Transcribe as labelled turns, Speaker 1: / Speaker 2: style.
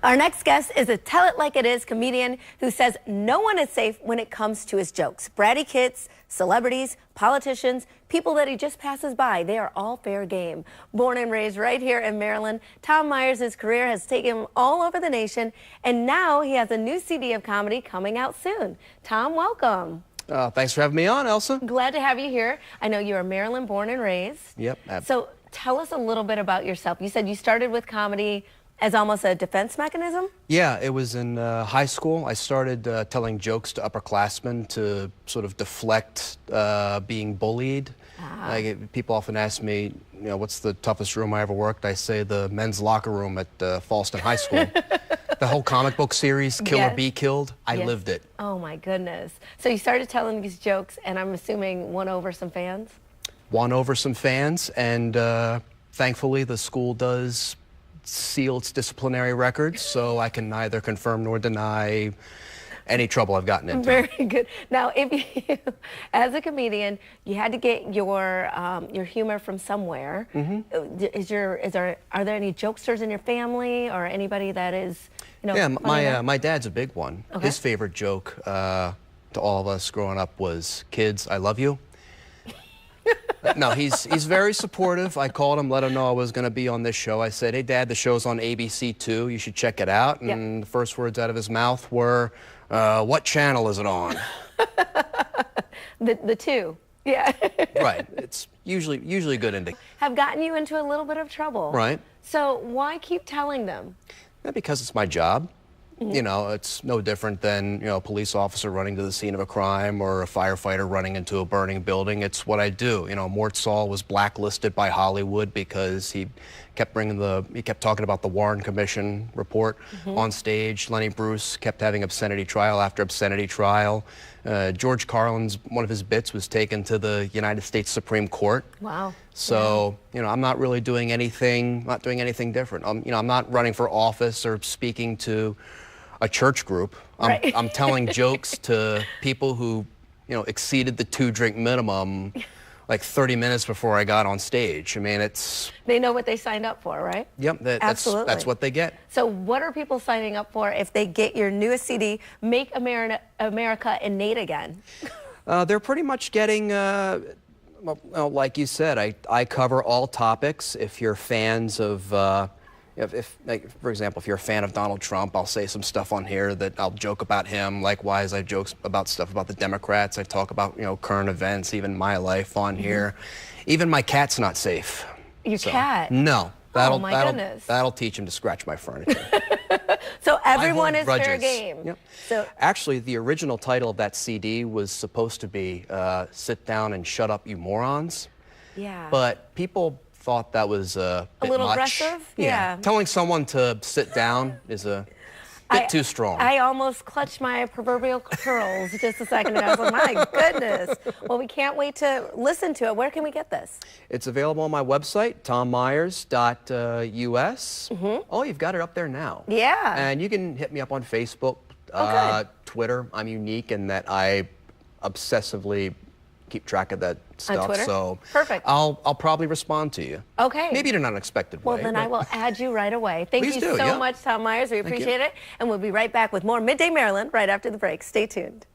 Speaker 1: Our next guest is a tell it like it is comedian who says no one is safe when it comes to his jokes. Bratty kids, celebrities, politicians, people that he just passes by, they are all fair game. Born and raised right here in Maryland, Tom Myers' career has taken him all over the nation, and now he has a new CD of comedy coming out soon. Tom, welcome.
Speaker 2: Thanks for having me on, Elsa.
Speaker 1: Glad to have you here. I know you're a Maryland born and raised.
Speaker 2: Yep.
Speaker 1: So tell us a little bit about yourself. You said you started with comedy as almost a defense mechanism?
Speaker 2: Yeah, it was in high school. I started telling jokes to upperclassmen to sort of deflect being bullied. People often ask me, you know, what's the toughest room I ever worked? I say the men's locker room at Falston High School. The whole comic book series, Kill or Be Killed, I lived it.
Speaker 1: Oh my goodness. So you started telling these jokes and I'm assuming won over some fans?
Speaker 2: Won over some fans, and thankfully the school does seal its disciplinary records, so I can neither confirm nor deny any trouble I've gotten into.
Speaker 1: Very good. Now, if you, as a comedian, you had to get your humor from somewhere. Are there any jokesters in your family or anybody that is, you know?
Speaker 2: Yeah, my dad's a big one.
Speaker 1: Okay.
Speaker 2: His favorite joke to all of us growing up was, "Kids, I love you." No, he's very supportive. I called him, let him know I was going to be on this show. I said, "Hey, Dad, the show's on ABC 2. You should check it out." And the first words out of his mouth were, "What channel is it on?"
Speaker 1: The 2. Yeah.
Speaker 2: Right. It's usually a good ending.
Speaker 1: Have gotten you into a little bit of trouble.
Speaker 2: Right.
Speaker 1: So why keep telling them?
Speaker 2: Not because it's my job. You know, it's no different than, you know, a police officer running to the scene of a crime or a firefighter running into a burning building. It's what I do. You know, Mort Saul was blacklisted by Hollywood because he kept talking about the Warren Commission report on stage. Lenny Bruce kept having obscenity trial after obscenity trial. George Carlin's, one of his bits was taken to the United States Supreme Court.
Speaker 1: Wow.
Speaker 2: So, you know, I'm not really doing anything, different. You know, I'm not running for office or speaking to a church group. I'm telling jokes to people who, you know, exceeded the 2-drink minimum like 30 minutes before I got on stage. I mean,
Speaker 1: they know what they signed up for, right?
Speaker 2: Yep,
Speaker 1: Absolutely.
Speaker 2: That's what they get.
Speaker 1: So what are people signing up for if they get your newest CD, Make America Innate Again?
Speaker 2: They're pretty much getting, like you said, I cover all topics. If you're fans of, like, for example, if you're a fan of Donald Trump, I'll say some stuff on here that I'll joke about him. Likewise, I joke about stuff about the Democrats. I talk about, you know, current events, even my life on here. Even my cat's not safe.
Speaker 1: Your cat?
Speaker 2: No.
Speaker 1: Oh my goodness.
Speaker 2: That'll teach him to scratch my furniture.
Speaker 1: So everyone is fair game.
Speaker 2: Yep.
Speaker 1: So
Speaker 2: actually, the original title of that CD was supposed to be "Sit Down and Shut Up, You Morons."
Speaker 1: Yeah.
Speaker 2: But people thought that was a bit
Speaker 1: little
Speaker 2: much.
Speaker 1: aggressive? Yeah.
Speaker 2: Telling someone to sit down is a bit too strong.
Speaker 1: I almost clutched my proverbial curls just a second ago. I was like, my goodness. Well, we can't wait to listen to it. Where can we get this?
Speaker 2: It's available on my website, tommyers.us. Oh, you've got it up there now.
Speaker 1: Yeah.
Speaker 2: And you can hit me up on Facebook, Twitter. I'm unique in that I obsessively keep track of that stuff.
Speaker 1: On Twitter?
Speaker 2: So
Speaker 1: perfect.
Speaker 2: I'll probably respond to you.
Speaker 1: Okay.
Speaker 2: Maybe in an unexpected way.
Speaker 1: Well, then I will add you right away. Thank you so much, Tom Myers. We appreciate it. And we'll be right back with more Midday Maryland right after the break. Stay tuned.